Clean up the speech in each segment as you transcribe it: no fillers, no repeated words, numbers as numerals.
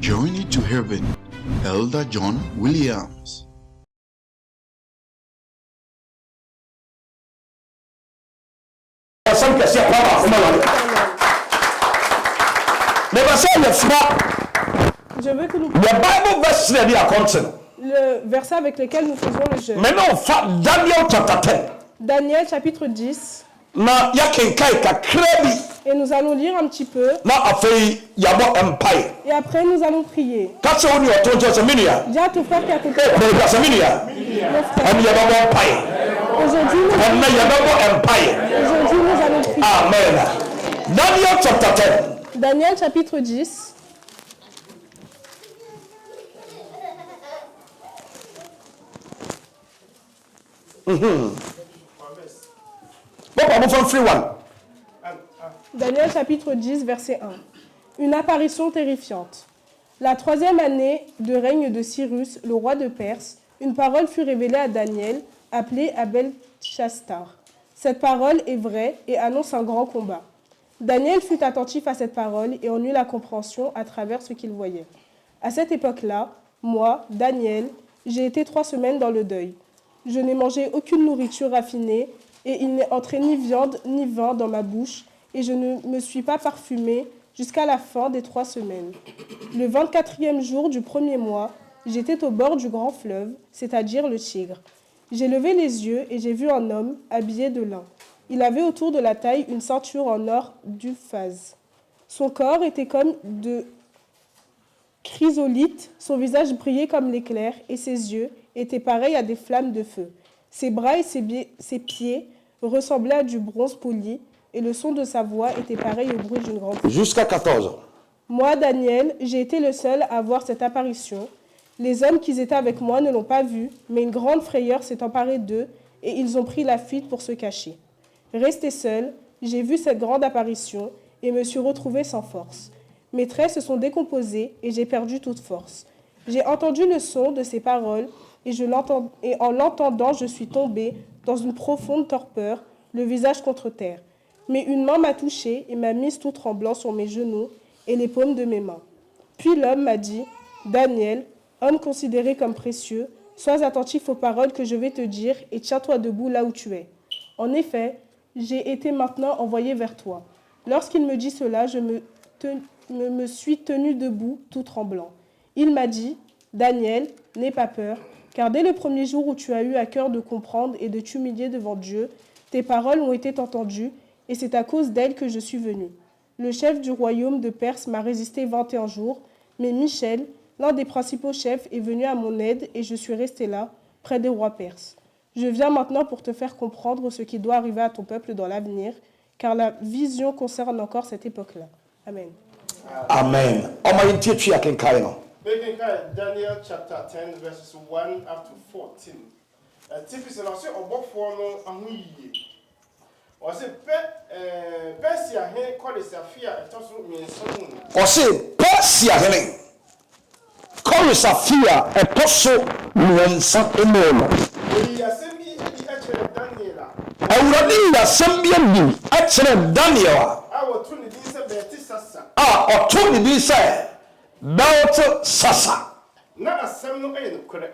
Journey to Heaven, Elder John Williams. Je veux que nous le verset avec lequel nous faisons le jeûne. Daniel chapitre 10. Et nous allons lire un petit peu. Et après nous allons prier. Dis à ton frère qui a côté. Aujourd'hui nous allons prier. Amen. Daniel chapter 10. Daniel chapitre 10. Daniel chapitre 10, verset 1. Une apparition terrifiante. La 3e année de règne de Cyrus, le roi de Perse, une parole fut révélée à Daniel, appelé Belteshazzar. Cette parole est vraie et annonce un grand combat. Daniel fut attentif à cette parole et en eut la compréhension à travers ce qu'il voyait. À cette époque-là, moi, Daniel, j'ai été 3 semaines dans le deuil. Je n'ai mangé aucune nourriture raffinée et il n'est entré ni viande ni vin dans ma bouche et je ne me suis pas parfumé jusqu'à la fin des 3 semaines. Le 24e jour du 1er mois, j'étais au bord du grand fleuve, c'est-à-dire le Tigre. J'ai levé les yeux et j'ai vu un homme habillé de lin. Il avait autour de la taille une ceinture en or d'Uphaz. Son corps était comme de chrysolite, son visage brillait comme l'éclair et ses yeux étaient pareils à des flammes de feu. Ses bras et ses pieds ressemblaient à du bronze poli et le son de sa voix était pareil au bruit d'une grande... Jusqu'à 14. Moi, Daniel, j'ai été le seul à voir cette apparition. Les hommes qui étaient avec moi ne l'ont pas vue, mais une grande frayeur s'est emparée d'eux et ils ont pris la fuite pour se cacher. Resté seul, j'ai vu cette grande apparition et me suis retrouvé sans force. Mes traits se sont décomposés et j'ai perdu toute force. J'ai entendu le son de ces paroles et en l'entendant, je suis tombé dans une profonde torpeur, le visage contre terre. Mais une main m'a touché et m'a mise tout tremblant sur mes genoux et les paumes de mes mains. Puis l'homme m'a dit, « Daniel, homme considéré comme précieux, sois attentif aux paroles que je vais te dire et tiens-toi debout là où tu es. » En effet, j'ai été maintenant envoyé vers toi. Lorsqu'il me dit cela, je me suis tenu debout, tout tremblant. Il m'a dit, « Daniel, n'aie pas peur, car dès le premier jour où tu as eu à cœur de comprendre et de t'humilier devant Dieu, tes paroles ont été entendues, et c'est à cause d'elles que je suis venu. Le chef du royaume de Perse m'a résisté 21 jours, mais Michel, l'un des principaux chefs, est venu à mon aide et je suis resté là, près des rois perses. Je viens maintenant pour te faire comprendre ce qui doit arriver à ton peuple dans l'avenir, car la vision concerne encore cette époque-là. Amen. Amen. Daniel chapter 10 verses 1 up to 14. Typically, on say obofo no ahuyiye. On say Persia he call the Safia etoso mienso. On say Persia he call the Safia etoso mienso emo. We asemi echere Daniela. Awurade ya sambia bi echere Daniel. Awo to ni din se Belteshazzar. Oto ni din se Belteshazzar. Na asem no eye no kore.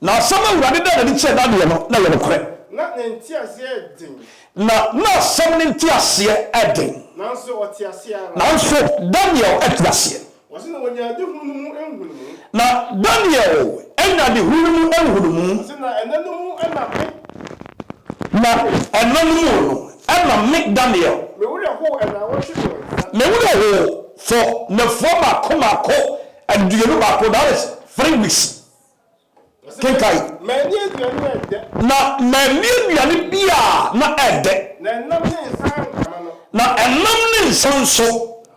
Na asem awurade da ni che Daniel no na ye no kore. Na nti ase din. Na asem ni nti ase eden. Nanso oti ase ara. Nanso Daniel etiase. Wasi no wonya de hunu enhunu. Na Daniel enya de hunu enhunu. Wasi na enanu mu ename. Na enanu mu ena make Daniel. Me wuri ho ena wo hwe. Me wuri ho for the former komako and do you know about that is 3 weeks. Kenkai. Many aduane ede. Na many aduane bia na ede. Na enam ne nsan no. Na enam ne nsan so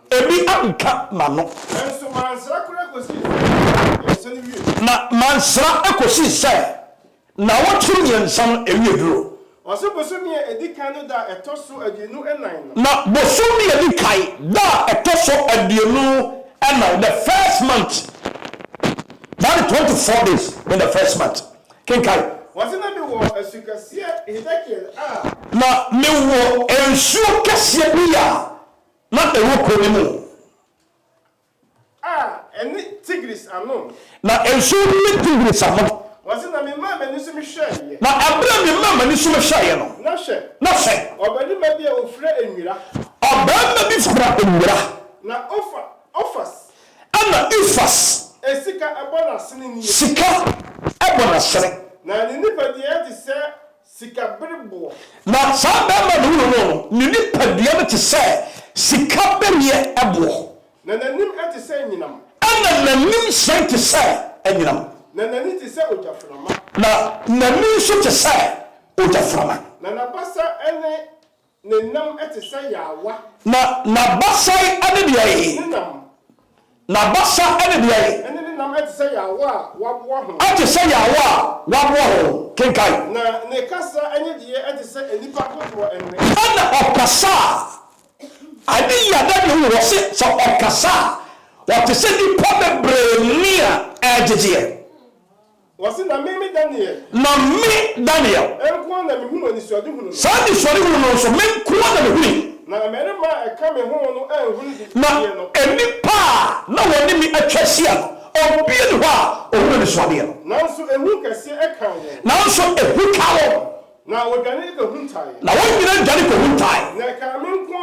ebi anka ma no. Enso mansra kura kosi. Enso ni wie. Na mansra ekosi se na wotu nyensan ewie duro. Oso bosomi edikan no da etoso aduenu enan no. Na bosomi edikai da etoso aduenu enan the first month. That is 24 days in the first month. Kenkai. Wasi na mi wo asukase Ezekiel na me wo ensuo kese bia na ewo ko ni mu. Eni tig ano. Na enso mi tingiri samo. Wɔsi na mi maa mɛ nisu mi hwɛ yɛ. Na abira mi mama ni so me hwɛ yɛ no. Na hwɛ. Ɔbɛnima bi a ofura enwira. Ɔbɛrima bi fura enwira. Na offers. Ana ifas. Esika ɛbɔ n'asene nie. Sika ɛbɔ n'asene. Na ne nipadua ti sɛ sika bere. Na saa bɛrima no wuro no ne nipadua no te sɛ sika bɛreɛ ɛboɔ. Na n'anim ɛte sɛ nyinam. Ana n'anim hyɛn te sɛ anyinam. Na n'ani te sɛ ogyaframa. Na n'ani nso te sɛ ogyaframa. Na n'abasa ɛne ne nam ɛte sɛ yawa. Na n'abasae ɛne deɛ yi. Ne nam. N'abasa ɛne deɛ yi. Ɛne ne nam ɛte sɛ yawa a waboa ho. Ɛte sɛ yawa a waboa ho kenkan. Na ne kasa ɛne deɛ ɛte sɛ enipa foforɔ ɛne. Ɛna ɔkasa a ade yada deɛ wɔ se sɛ ɔkasa a wɔte sɛ nipa bebree ni a ɛgyegyeɛ. Wɔsi na mimi Daniel. Na me Daniel. Ɛnko na mi hunu onisuade hunu. Saa nisɔre hunu no nso me nkoa na me huni. Na mmarima a ɛka me ho no ɛnhunu de. Na enipa a na wɔne me atwa hyia no ɔbie ne hɔ a ɔhunu nisɔadeɛ no. Nanso ehu kɛseɛ ɛka wɔn. Nanso ehu ka wɔn. Na wɔdwane ehu ntae. Na wɔn nyinaa dwane kɔhu ntae. Na ɛka me nko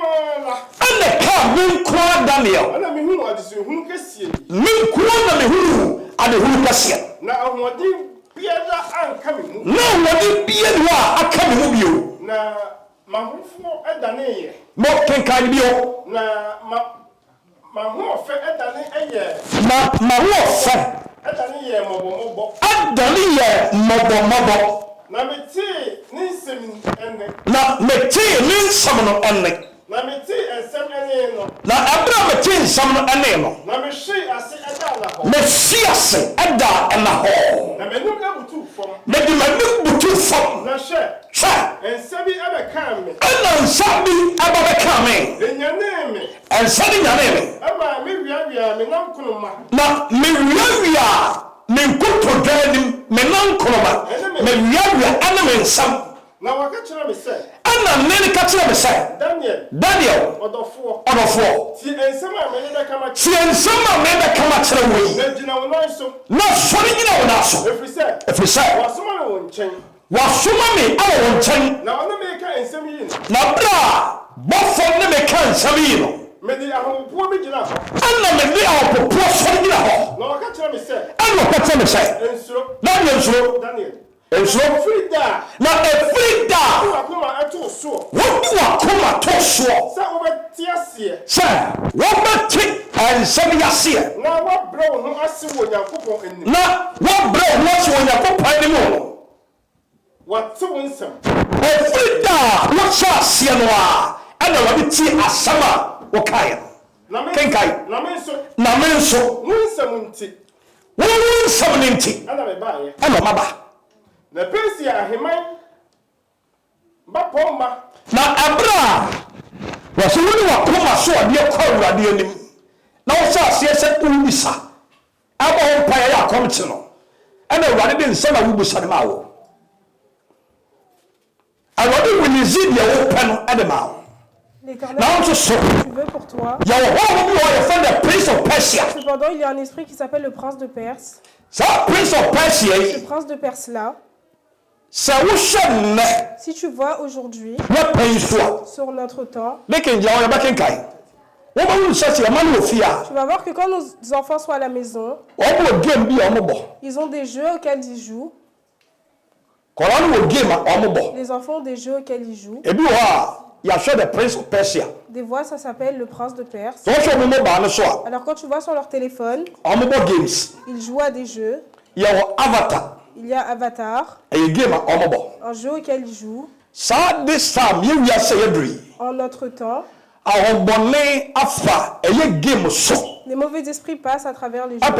la. Ɛna ka me nkoa Daniel. Ɛna me hunu adesuhunu kɛseɛ. Me nkoa na me hunu adehunu kɛseɛ. Na ahoɔden biara anka me mu. Na wɔde bie ne hɔ a aka me mu bio. Na mahofoɔ ɛdane yɛ. Mo kenkan bio. Na mahoɔfɛ ɛdane ɛyɛ. Na mahoɔfɛ ɛdane yɛ mɔbɔmɔbɔ. adane yɛ mmɔbɔmmɔbɔ. Na metee ne nsɛm ɛnɛ. Na metee ne nsɛm no ɛnne. Na metee nsɛm ɛnɛ no. Na ɛberɛ a metee nsɛm no ɛnne no. Na mehwee ase ɛda na hɔ. Mehwe ase ɛda ɛna hɔ. Na m'anim abutu fam. Mede m'anim butu fam. Na hwɛ. Nsa bi ɛbɛkaa me. Ɛna nsa bi ɛbɛbɛka me. Enyanee me. Nsa ne nyanee me. Ɛma mewiawia me nam konoma. Na mewiawia me nkotodwa anim me nan konoma. Mewiawia ɛne me nsam. Na waka kyerɛ me sɛ. Ɛna nne ka kyerɛ me sɛ. Daniel. Ɔdɔfoɔ. Tie nsɛm a mene bɛka ma kyerɛ. Tie nsɛm a mene bɛka ma kyerɛ wo yi. Na gyina wo nan so. Na sɔre gyina wo nan so. Ɛfiri sɛ. Wasoma me wo nkyɛn. Wasoma me ɛwɔ wo nkyɛn. Na ɔne meka nsɛm yi no. Na bere a bɔfo ne meka nsɛm yi no. Mede ahopopoɔ bi gyina hɔ. Ɛna mede ahopopoɔ sɔre gyina hɔ. Na ɔka kyerɛ me sɛ. Ɛna ɔka kyerɛ me sɛ. Nsuro. Daniel nsuro. Nsuro. Ɛfiri da. Na ɛfiri da. Wakoma ɛto soɔ. Wodi wakoma to soɔ. Sɛ wobɛte aseɛ. Sɛ wɔbɛte nsɛm yi aseɛ. Na wabrɛ wo ho ase wɔ Onyankopɔn anim. Na wabrɛ wo ho ase wɔ Onyankopɔn anim no. Wate wo nsɛm. Ɛfiri da a wɔhyɛ aseɛ no a ɛna wɔde tie asɛm a wɔkaeɛ no. Kenkae. Na me nso. Wo nsɛm nti. Wo nsɛm ne nti. Ɛna mebaeɛ. Ɛna ɔmaba. Na Persia aheman bapɔ mma. Na ɛberɛ a wɔsɛ wo ne wakoma so adeɛ kɔ Awurade anim na wɔhyɛ aseɛ sɛ wobisa ɛbɔ wo mpaeɛ yɛ akɔmkye no ɛna Awurade de nsɛm a wobisa no maa wo. Awurade winisi deɛ wopɛ no ɛde maa wo. Na nso so yɛwɔ hɔ bi wɔ yɛfrɛ the Prince of Persia. Cependant, il y a un esprit qui s'appelle le prince de Perse. Ça, Prince of Persia yi. Ce prince de Perse là. Sɛ wohyɛ nnɛ. Si tu vois aujourd'hui. Wɔpɛ nso a. Sur notre temps. Ne kenja wɔyɛ bɛkenkae. Wɔbɛwu sɛ sɛ ɛma no wɔ fie a. Tu vas voir que quand nos enfants sont à la maison. Wɔbɔ game bi a wɔn bɔ. Ils ont des jeux auxquels ils jouent. Kɔrɔ no wɔ game a wɔn bɔ. Les enfants ont des jeux auxquels ils jouent. Ebi wɔ a yɛahwɛ the Prince of Persia. Des fois, ça s'appelle le prince de Perse. Alors quand tu vois sur leur téléphone, ils jouent à des jeux. Il y a Avatar. Il y a Avatar. Un jeu auquel ils jouent. En notre temps, les mauvais esprits passent à travers les jeux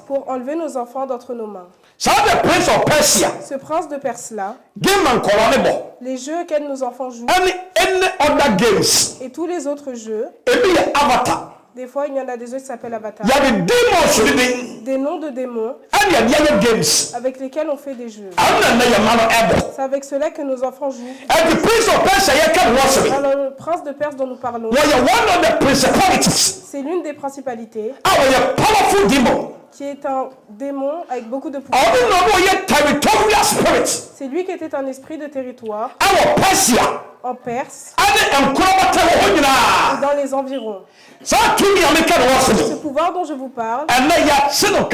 pour enlever nos enfants d'entre nos mains. Ce prince de Perse-là, les jeux auxquels nos enfants jouent, et tous les autres jeux, Des fois, il y en a des autres qui s'appellent avatars. Il y a des démons sur les démons. Des noms de démons Il y a des games. avec lesquels on fait des jeux. C'est C'est avec cela que nos enfants jouent. And the prince of Persia, you can watch me. Alors, le prince de Perse dont nous parlons, Well, you're one of the principalities. c'est l'une des principalités You're a powerful demon. qui est un démon avec beaucoup de pouvoir. I don't know you're territorial spirit. C'est lui qui était un esprit de territoire Our Persia. en Perse And et the dans les environs. so to me, I can watch Ce me. pouvoir dont je vous parle, And then you sit on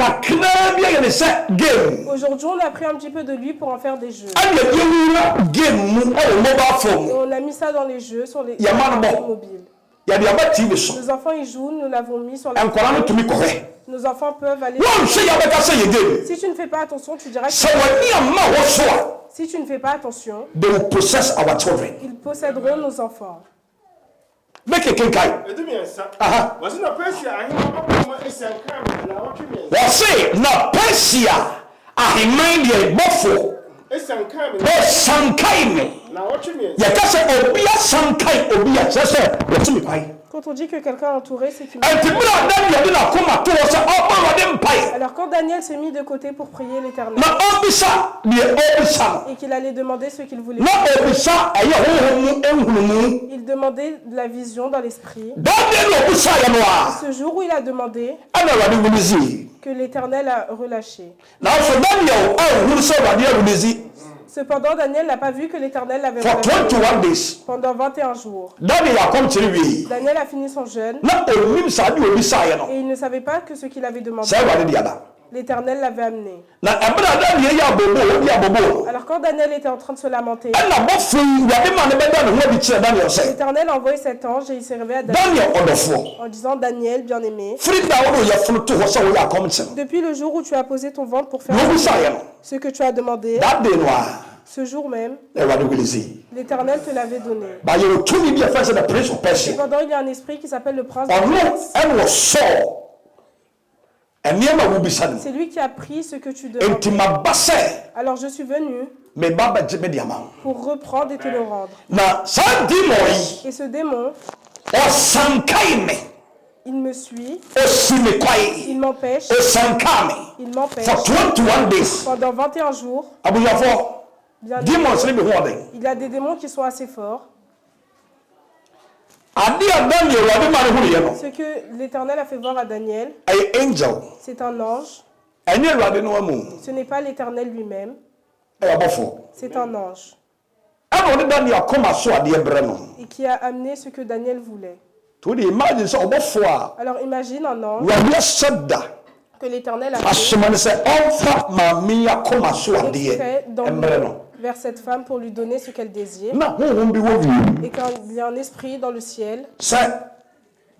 game. aujourd'hui on a pris un petit peu de lui pour en faire des jeux. And the game mobile Et phone. on a mis ça dans les jeux sur les Yaman bon. téléphones mobiles. Il y a des TV show. Nos enfants y jouent, nous l'avons mis sur la And Koran to me correct. Nos enfants peuvent aller. One say you better say again. Si tu ne fais pas attention, tu diras que So when you man what's si tu ne fais pas attention, they will possess our children. ils posséderont nos enfants. Make a kinkai. ɛdi mmiɛnsa Aha. wɔsi na pɛsi ahemma ɔbɛma esiankran na wɔtwe mmiɛnsa Wɔse na Persia ahemman deɛ bɔfo esiankran wɔsankae me. na wɔtwe mmiɛnsa Yɛka sɛ obi asankae obi a kyerɛ sɛ wɔtumi kwae. Quand on dit que quelqu'un est entouré, c'est qu'il. Ɛnti bere a Daniel de n'akoma to hɔ sɛ ɔbɔ Awurade mpae Alors quand Daniel s'est mis de côté pour prier l'Éternel na ɔbisa deɛ ɔbisa no et qu'il allait demander ce qu'il voulait, na ɔbisa ɛyɛ honhom mu nhunumu. il demandait de la vision dans l'esprit. Daniel na ɔbisa yɛ no a Ce jour où il a demandé, ɛna Awurade wuli zi. que l'Éternel a relâché. Nanso Daniel ɔnhunu sɛ Awurade awuli zi Cependant, Daniel n'a pas vu que l'Éternel l'avait for relâché 21 days. pendant 21 jours. Daniel akɔmkyere wie Daniel a fini son jeûne na ɔnim saa de ɔbisaeɛ no et il ne savait pas que ce qu'il avait demandé, sɛ Awurade de ada. l'Éternel l'avait amené. Na ɛbɛrɛ a Daniel yɛ abobo obi abobo Alors quand Daniel était en train de se lamenter, ɛna bɔfo yi Awurade ma ne bɛda ne ho adi kyerɛ Daniel sɛ l'Éternel a envoyé cet ange et il s'est réveillé à Daniel Daniel ɔdɔfoɔ en disant: Daniel, bien-aimé, firi da wo yɛfono to hɔ sɛ woyɛ akɔmkyere no depuis le jour où tu as posé ton ventre pour faire na ɔbisaeɛ no ce que tu as demandé, that day no a ce jour même, Awurade wili zi l'Éternel te l'avait donné. ba yɛwɔ tumi bi a ɛfɛ sɛ the prince of Persia Cependant, il y a un esprit qui s'appelle le prince de ɔno Perse. ɛne wɔsɔɔ ɛnneɛma a wobisa no C'est lui qui a pris ce que tu demandes. enti maba sɛ Alors je suis venu meba bɛgye me de ama wo pour reprendre et te le rendre. na saa demon yi Et ce démon, ɔsankae me il me suit, ɔsi me kwae il m'empêche, ɔsankaa me il m'empêche. for 21 days Pendant 21 jours, abusuafoɔ bien demons ne bi hoɔden il y a des démons qui sont assez forts. ade a Daniel Awurade ma ne hunuiɛ no Ce que l'Éternel a fait voir à Daniel, ɛyɛ angel c'est un ange. ɛnyɛ Awurade no amu Ce n'est pas l'Éternel lui-même, ɛyɛ ɔbɔfoɔ c'est un ange. ɛna ɔde Daniel akɔma so adeɛ brɛ no Et qui a amené ce que Daniel voulait. to de imagine sɛ ɔbɔfoɔ a Alors imagine un ange Awurade ahyɛ da que l'Éternel a fait asoma no sɛ ɔmfa maame yi akɔma so adeɛ exprès mbrɛ no vers cette femme pour lui donner ce qu'elle désire. na honhom bi wɔ wiem Et quand il y a un esprit dans le ciel sɛ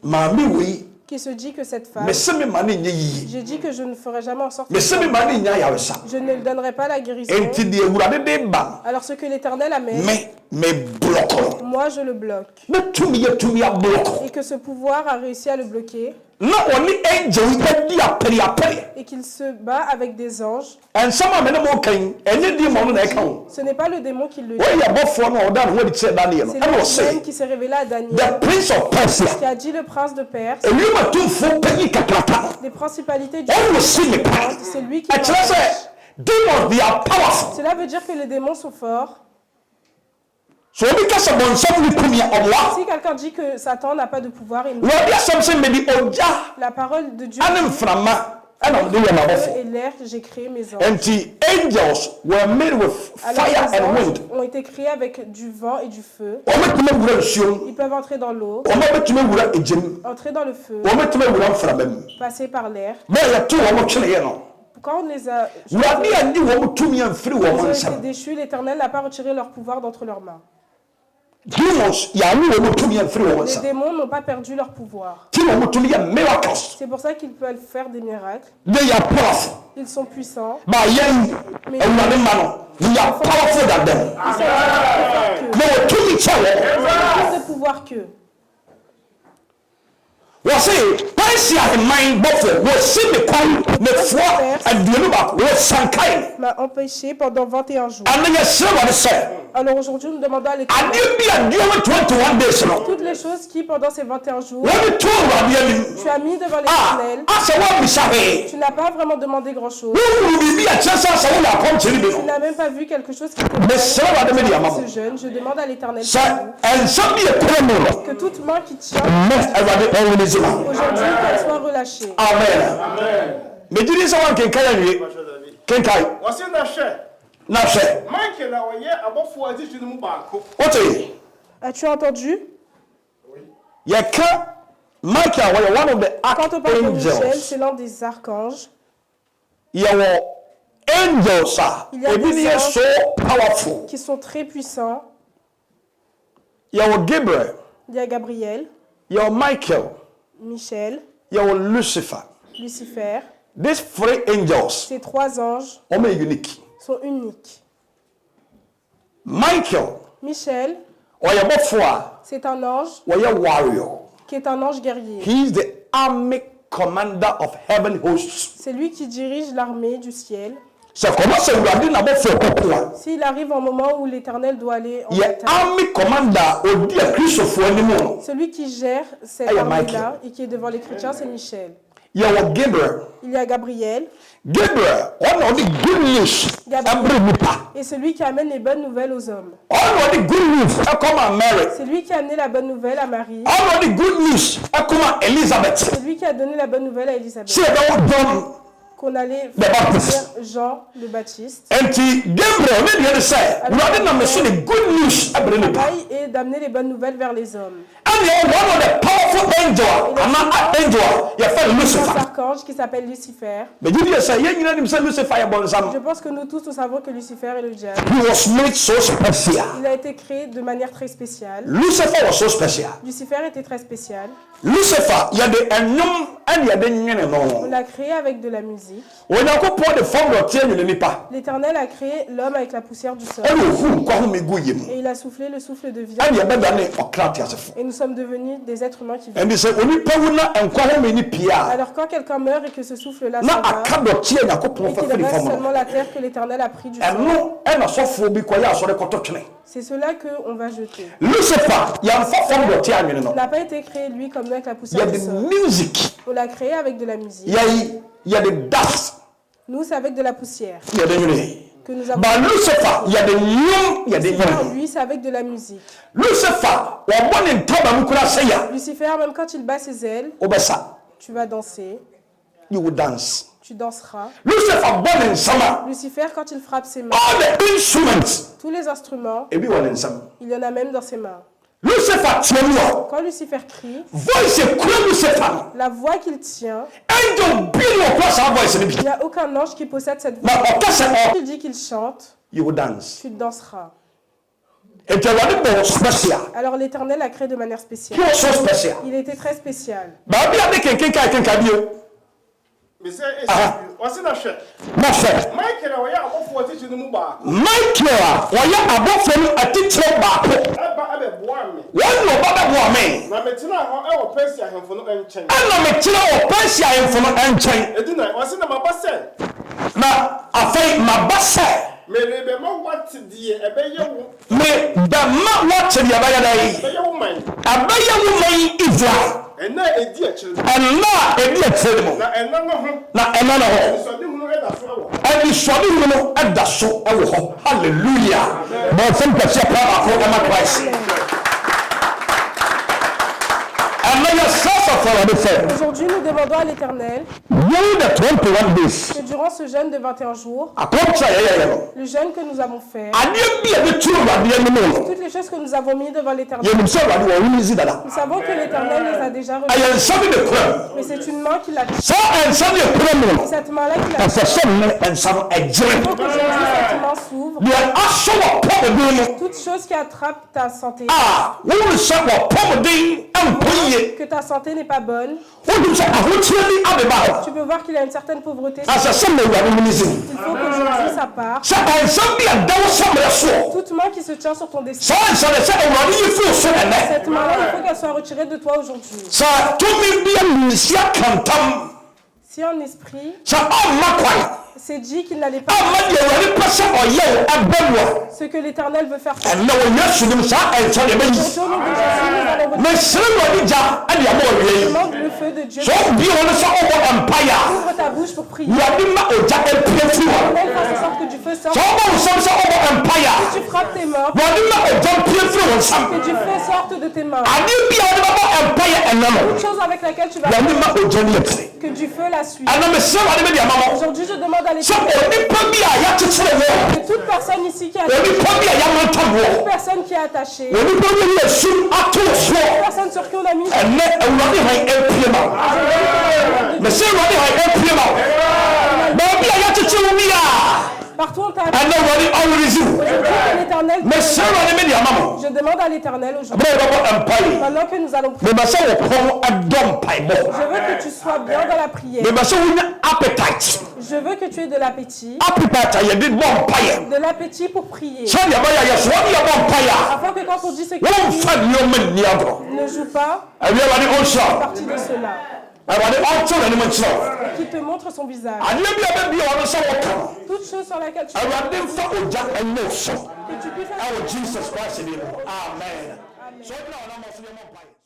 maame wei qui se dit que cette femme, mese me ma ne nyɛ yie j'ai dit que je ne ferai jamais en sorte mese me ma ne nya ayaresa je ne lui donnerai pas la guérison. enti deɛ Awurade de ba Alors ce que l'Éternel amène, me blɔkɔ no moi je le bloque. na tumi yɛ tumi ablɔkɔ Et que ce pouvoir a réussi à le bloquer na ɔne angel yi adi apere et qu'il se bat avec des anges. ɛnsɛm a mene mo kan ɛnyɛ di ma ɔno na ɛka wo Ce n'est pas le démon qui le dit, wɔyɛ bɔfoɔ no a ɔda ne ho adi kyerɛ Daniel no c'est ɛna lui-même ɔse qui s'est révélé à Daniel, the prince of Persia qui a dit le prince de Perse, ewiem atumfoɔ panyi kakraka no les principalités du ɔwɔ si me pa c'est lui qui ɛkyerɛ m'empêche. sɛ demons they are powerful Cela veut dire que les démons sont forts. so obi ka sɛ bɔnsɛm ne tumi a ɔboa Si quelqu'un dit que Satan n'a pas de pouvoir, il wɔde asɛm sɛ mede ogya la parole de Dieu ane mframa ɛna mede yɛ et m'abɔfoɔ l'air, j'ai créé mes anges. nti angels were made with Alors fire les and anges wind ont été créés avec du vent et du feu. ɔmɛtumi awura nsuom Ils peuvent entrer dans l'eau, ɔmɛbɛtumi awura egyam entrer dans le feu, ɔmɛtumi awura mframa mu passer par l'air. bɛɛ yɛto wɔn tweneɛ no Quand on les a wurade adi wɔn tumi amfiri ils wɔn ont été nsam déchus, l'Éternel n'a pas retiré leur pouvoir d'entre leurs mains. demons yɛawo wɔn tumi amfiri wɔn Les nsam démons n'ont pas perdu leur pouvoir. ti wɔn tumi yɛ miracles C'est pour ça qu'ils peuvent faire des miracles. they are powerful Ils sont puissants. ba yɛn awurade ma no we are powerful than them Ils sont plus forts qu'eux. na wɔ tumi kyɛ wɔn Ils ont plus de pouvoir qu'eux. wɔse Persia ahemman bɔfo wɔsi me kwan mefoɔ aduonu baako wɔsankae M'a empêché pendant 21 jours. ana yɛsrɛ wɔde sɛ Alors aujourd'hui, nous demandons à l'Éternel adeɛ bi a during 21 days no toutes les choses qui, pendant ces 21 jours, wɔde to awurade anim tu as mis devant a l'Éternel. asɛ woabisa hwee Tu n'as pas vraiment demandé grand-chose. wohunu biribi a kyerɛ sɛ asɛ woyɛ akɔmkyere bi Tu no n'as même pas vu quelque chose qui Mais c'est là, madame, il y a maman. ce jeune. Je demande à l'Éternel sɛ ɛnsɛm bi yɛkora mu no que toute main qui tient mɛ awurade ɔwonesi ma aujourd'hui, qu'elle soit relâchée. amen megye di sɛ woankenkan awie kenkae wɔse na hwɛ na hwɛ michael a ɔyɛ abɔfoɔ a atitiri no mu baako wote As-tu entendu? yɛka michael wɔyɛ one of the Quand on parle de Michel, archangels c'est l'un des archanges. yɛwɔ angels a Il y a ebi des ne yɛ anges so powerful qui sont très puissants. yɛwɔ gabriel Il y a Gabriel, yɛwɔ michael Michel, yɛwɔ lucifer Lucifer. these three angels Ces trois anges wɔn yɛ unique sont uniques. michael Michel, ɔyɛ bɔfo a c'est un ange wɔyɛ warrior qui est un ange guerrier. he is the army commander of heaven hosts C'est lui qui dirige l'armée du ciel. sɛ kɔma sɛ awurade na bɔfo kɔko a S'il arrive un moment où l'Éternel doit aller en yɛ bataille, army commander a odi akristofoɔ anim no celui qui gère cette Ah, il y a armée-là Michael. et qui est devant les chrétiens, c'est Michel. yɛwɔ gabriel Il y a Gabriel gabriel ɔna ɔde good news Gabriel. ɛbrɛ nipa et celui qui amène les bonnes nouvelles aux hommes. ɔna ɔde good news ɛkɔma mary C'est lui qui a amené la bonne nouvelle à Marie. ɔna ɔde good news ɛkɔma elizabeth C'est lui qui a donné la bonne nouvelle à Élisabeth. sɛ ɛbɛwɔ john Qu'on allait The Baptist. faire Jean le Baptiste. nti gabriel ne deɛ ne sɛ awurade nam ne so de good news ɛbrɛ nipa Travail et d'amener les bonnes nouvelles vers les hommes. ɛne yɛwɔ one of the powerful angel ana angel a yɛfɛ no Un lucifer archange qui s'appelle Lucifer. megye die sɛ yɛn nyina nim sɛ lucifer yɛ bɔnsam Je pense que nous tous, nous savons que Lucifer est le diable. he was made so special Il a été créé de manière très spéciale. lucifer was so special Lucifer était très spécial. lucifer yɛde ɛnwom ɛne yɛde nwene On no l'a créé avec de la musique. onyankopɔn de fam dɔteɛ nwene nipa L'Éternel a créé l'homme avec la poussière du sol. ɛne ohu nkwa home gu yɛ mu Et il a soufflé le souffle de vie. ɛne yɛbɛdane ɔkra teasefo Et nous sommes devenus des êtres humains qui vivent. ɛnti sɛ onipa wu na nkwa home ni pie a Alors quand quelqu'un meurt et que ce souffle-là na s'en va, aka dɔteɛ nyankopɔn et qu'il fɛfiri reste fam seulement no la terre que l'Éternel a pris du sol, ɛno ɛna sɔfoɔ bi kɔyɛ asɔre kɔtɔ twene c'est cela qu'on va jeter. lucifer yɛmfa fam dɔteɛ anwene no Il n'a pas été créé lui comme nous avec la poussière du yɛde sol. music On l'a créé avec de la musique. yɛde dust Nous, c'est avec de la poussière yɛde nwene que nous avons. ba lucifer yɛde nwom yɛde Lucifer, nwene lui, c'est avec de la musique. lucifer wɔbɔ ne ntaba mu kora sɛ ya Lucifer, même quand il bat ses ailes, wobɛsa tu vas danser, you will dance tu danseras. lucifer bɔ ne nsama Lucifer, quand il frappe ses mains, all the instruments tous les instruments, ebi wɔ ne nsam il y en a même dans ses mains. lucifer teɛ mu a Quand Lucifer crie, voice ekura lucifer no la voix qu'il tient, angel bi ne ɔkora saa voice no bi il n'y a aucun ange qui possède cette voix. na ɔka sɛ Quand il dit qu'il chante, you will dance tu danseras. nti awurade bɔ wɔ special Alors l'Éternel a créé de manière he spéciale. was so special Il était très spécial. baabi a de kenkenka bio mesɛ Aha. ɛsi ɔse na hwɛ na hwɛ michael a ɔyɛ abɔfoɔ atitiri no mu baako michael a wɔyɛ abɔfra no atitire baako ɛba ɛbɛboa me wɔn na ɔba bɛboa me na metena hɔ ɛwɔ persia ahemfo no nkyɛn ɛna mekyerɛ wɔ persia ahemfo no nkyɛn ɛdi na ɔse na maba sɛ na afei maba sɛ merebɛma wate deɛ ɛbɛyɛ wo me bɛma wɔte deɛ ɛbɛyɛ da yi ɛbɛyɛ wo man ɛbɛyɛ wo man israel ɛna ɛdi akyire no ɛna a ɛdi akyire no mu na ɛna no ho na ɛna no hɔ nsɔde hunu ɛda so ɛwɔ hɔ ɛnisɔde mu no ɛda so ɛwɔ hɔ hallelujah bɔnsɛm kɛseɛ paa baako ɛma christ ɛna yɛ sɛsɛfo awurade sɛ Aujourd'hui, nous demandons à l'Éternel during the 21 days que durant ce jeûne de 21 jours, akɔmkyerɛ yɛyɛyɛ no le jeûne que nous avons fait, adeɛ bi a ɛbɛtu awurade anim no toutes les choses que nous avons mis devant l'Éternel, yɛnim sɛ awurade wɔ wo nsi dada nous savons que l'Éternel les a déjà reçus. ɛyɛ nsa bi ne kura mu Mais c'est une main qui l'a pris. saa nsa ne kura mu no Cette main-là qui l'a pris. ɛsɛ sɛ ne nsa no ɛgyere Il faut qu'aujourd'hui cette main s'ouvre. deɛ ahyɛ wɔ pɔmɔden no Toute chose qui attrape ta santé, a wohu sɛ wɔ pɔmɔden mpɔ yie que ta santé n'est pas bonne, wohu sɛ ahokyerɛ bi abeba hɔ tu peux voir qu'il y a une certaine pauvreté. asɛ sɛ ma awurade mu ne si Il faut qu'aujourd'hui ça part. sɛ ɛnsa bi a da wo sɛmmerɛ soɔ Toute main qui se tient sur ton destin, saa nsa ne sɛ awurade yi firi so ɛnɛ cette main-là, il faut qu'elle soit retirée de toi aujourd'hui. sɛ tumi bi a nsia kantam Si un esprit sɛ ɔmma kwan C'est dit qu'il n'allait pas ama deɛ awurade pɛ sɛ ɔyɛ wo ɛbɛ wo ce que l'Éternel veut faire. ɛnna wɔ yesu nim saa ɛnsa deɛ bɛyi Au nom de Jésus, nous allons vous mesere wɔ ne gya ɛde ama ɔwie yi demande le feu de Dieu. sɛ ɔbie wɔ no sɛ ɔbɔ mpaeɛ a Ouvre ta bouche pour prier. wurade ma ogya apue firi hɔ Même fasse en sorte que du feu sorte. sɛ ɔbɔ wo nsɛm sɛ ɔbɔ mpaeɛ a Tu frappes tes mains. wurade ma ogya apue firi wo nsɛm Que du feu sorte de tes mains. adeɛ bi a wode bɛbɔ mpaeɛ ɛnɛ no Toute chose avec laquelle tu vas wurade ma ogya no yɛtire que du feu la suive. ɛna mesere wurade bɛde ama mɔ Aujourd'hui, je demande à sɛ l'Éternel onipa bi a yɛakyekyere wɔ que toute personne ici qui est attachée, onipa bi a yɛamantam wɔ toute personne qui est attachée, toute onipa bi ne asum ato soɔ personne sur qui on a mis ɛnɛ awurade han apue ma wo mesere awurade han apue ma wo baabi a yɛakyekyere wo bi a partout on t'a ɛnɛ awurade ɔweresi wo Aujourd'hui, que l'Éternel mesere awurade bɛde ama mɔ je demande à l'Éternel aujourd'hui, berɛ yɛbɛbɔ mpaeɛ pendant que nous allons prier, mema sɛ wo kɔn ɛdɔ mpaebɔ je veux que tu sois bien dans la prière. mema sɛ wonya appetite Je veux que tu aies de l'appétit, appetite a yɛde bɔ mpaeɛ de l'appétit pour prier. sɛdeɛ ɛbɛyɛ a yɛsoa ne yɛbɔ mpaeɛ a Afin que quand on dit ce que wɔmfa nneɔma nni agorɔ ne joue pas ɛwi awurade ɔnhyira partie de cela, awurade ɔnto n'anim nkyerɛ wo qui te montre son visage. adeɛ bi a bɛbia wɔ no sɛ wɔka no Toute chose sur laquelle tu awurade mfa ogya ɛnyɛ wo so que tu puisses ɛwɔ jesus christ din mu amen so wobina wɔnamɔ so yɛmɔ mpaeɛ